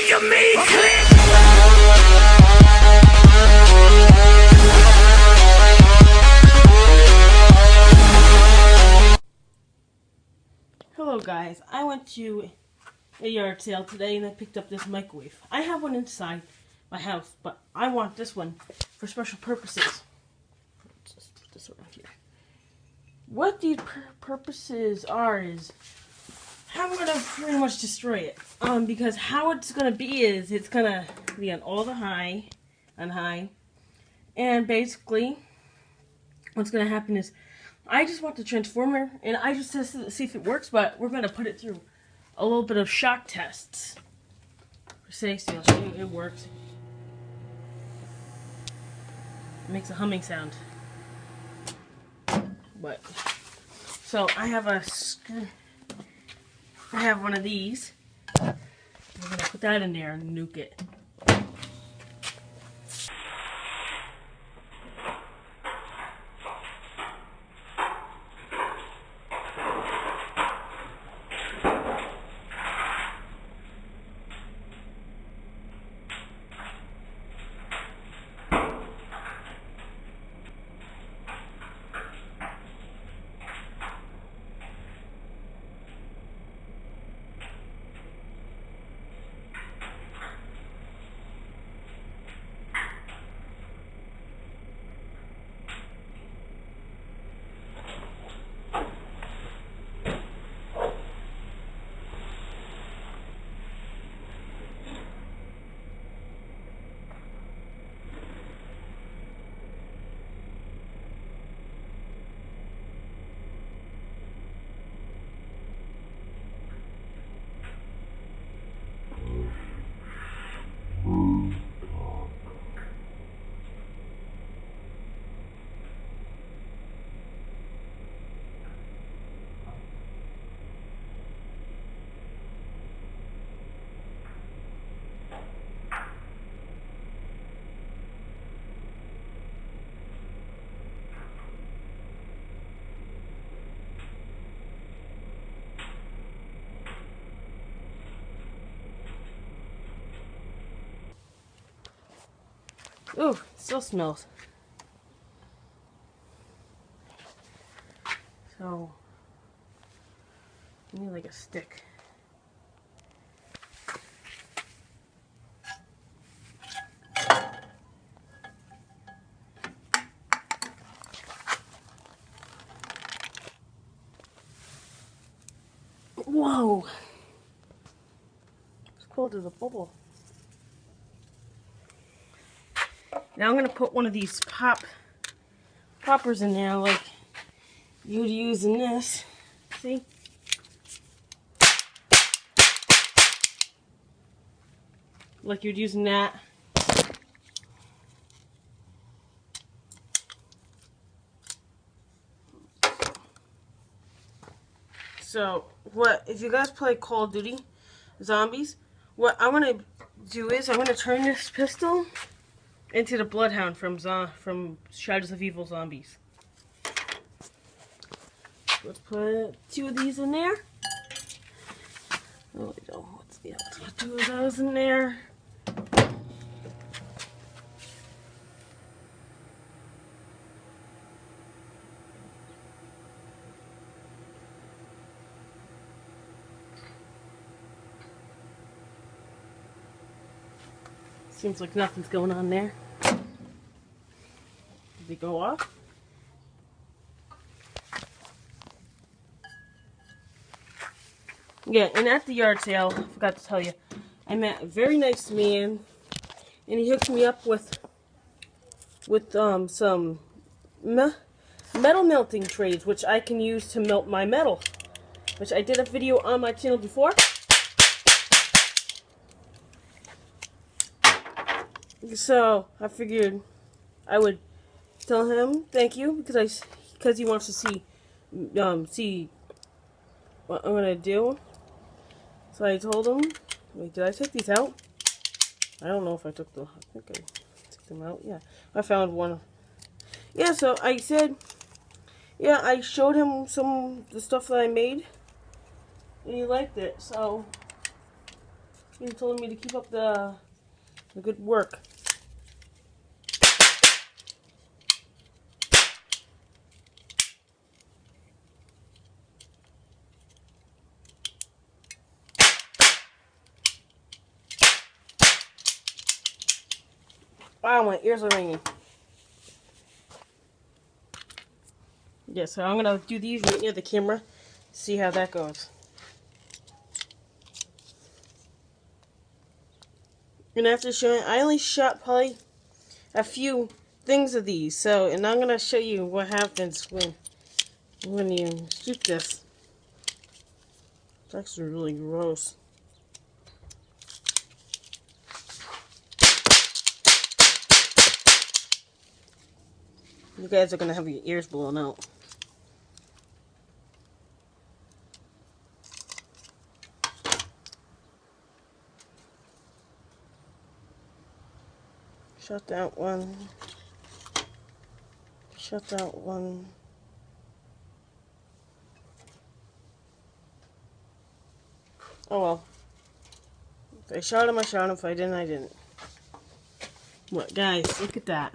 you mean click? Hello guys, I went to a yard sale today and I picked up this microwave. I have one inside my house, but I want this one for special purposes. Let's just put this around here. What these purposes are is how I'm gonna pretty much destroy it. Because how it's gonna be is it's gonna be on all the high, and basically what's gonna happen is I just want the transformer and I just tested it to see if it works, but we're gonna put it through a little bit of shock tests for safety. I'll show you it works. It makes a humming sound. But so I have one of these. We're gonna put that in there and nuke it. Ooh, it still smells. So, I need like a stick. Whoa! It's cold as a bubble. Now I'm gonna put one of these poppers in there, like you'd use in this. See? Like you'd use in that. So, if you guys play Call of Duty Zombies, what I'm gonna do is I'm gonna turn this pistol into the Bloodhound from Shadows of Evil Zombies. Let's put 2 of these in there. Oh, we don't. Let's put 2 of those in there. Seems like nothing's going on there. Did they go off? Yeah, and at the yard sale, I forgot to tell you, I met a very nice man, and he hooked me up with some metal melting trays, which I can use to melt my metal, which I did a video on my channel before. So I figured I would tell him thank you because he wants to see what I'm gonna do. So I told him. Wait, did I take these out? I don't know if I took I think I took them out. Yeah, I found one. Yeah, so I said, yeah, I showed him the stuff that I made, and he liked it. So He told me to keep up the good work. Wow, my ears are ringing. Yeah, so I'm gonna do these right near the camera, see how that goes. And after showing, I only shot probably a few things of these, so, and I'm gonna show you what happens when you shoot this. It's actually really gross. You guys are gonna have your ears blown out. Shut that one. Shut that one. Oh well. If I shot him, I shot him. If I didn't, I didn't. What, guys, look at that.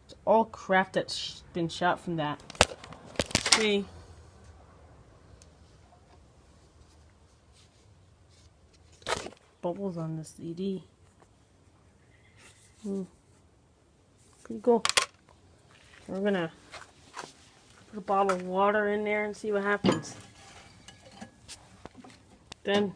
It's all crap that's been shot from that. Okay. Bubbles on this CD. Pretty cool. We're gonna put a bottle of water in there and see what happens. Then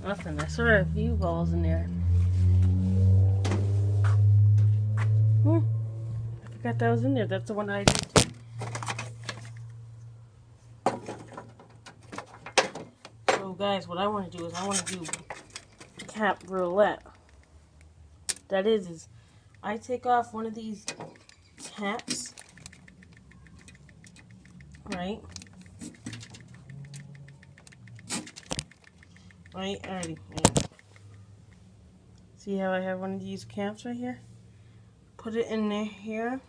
nothing. I saw a few balls in there. I forgot that was in there. That's the one I did. So guys, what I want to do is I want to do cap roulette. That is I take off one of these caps, right? Right, already. Yeah. See how I have one of these caps right here? Put it in there here.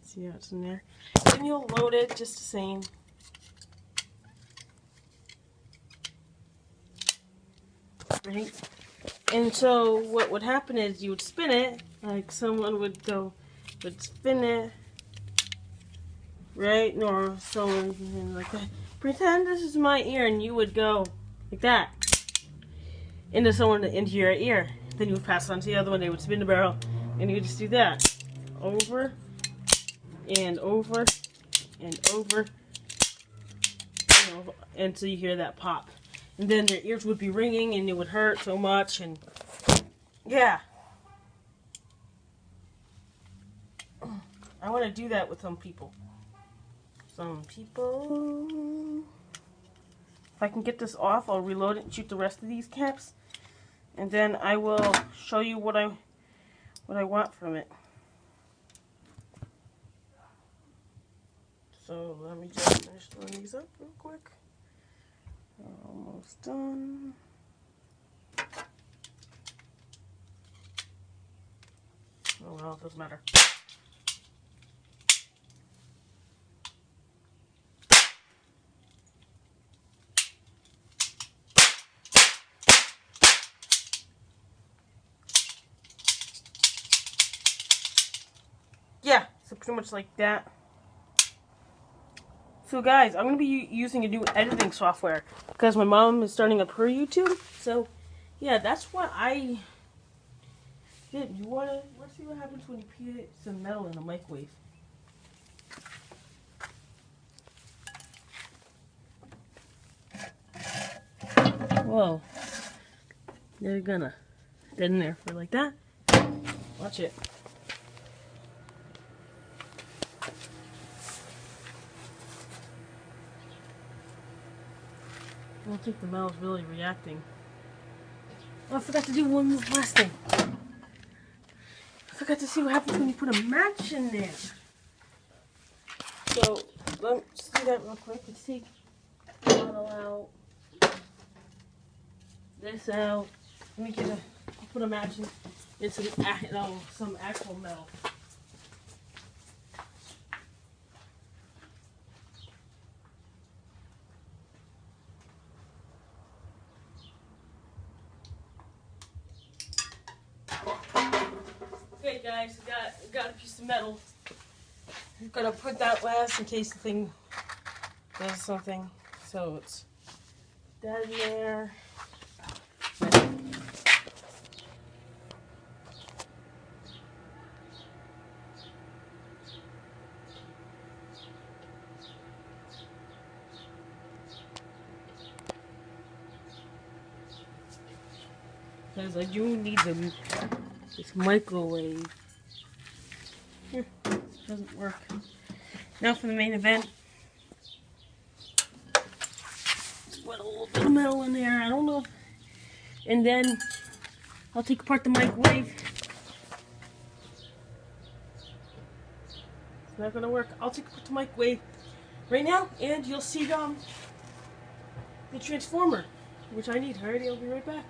See how it's in there? Then you'll load it just the same. Right? And so what would happen is you would spin it, like someone would spin it, right? Or someone like that. Pretend this is my ear, and you would go like that into your ear. Then you would pass it on to the other one. They would spin the barrel, and you would just do that over and over and over, until you hear that pop. And then their ears would be ringing, and it would hurt so much, and yeah. I want to do that with some people. If I can get this off, I'll reload it and shoot the rest of these caps, and then I will show you what I want from it. So let me just finish throwing these up real quick. Almost done. Oh well, it doesn't matter. Yeah, so pretty much like that. So guys, I'm going to be using a new editing software because my mom is starting up her YouTube. So yeah, that's what Babe, you wanna let's see what happens when you put some metal in a microwave. Whoa. They're gonna dead in there for like that. Watch it. I don't think the metal's really reacting. Oh, I forgot to do one last thing. I forgot to see what happens when you put a match in there. So, let's do that real quick. Let's take the bottle out. This out. Let me get I'll put a match in some actual metal. Okay guys, got a piece of metal. I'm gonna put that last in case the thing does something. So it's that in there. Because I do need this microwave. Here, this doesn't work. Now for the main event. Let's put a little bit of metal in there. I don't know. And then I'll take apart the microwave. It's not gonna work. I'll take apart the microwave right now, and you'll see the transformer, which I need. Alrighty, I'll be right back.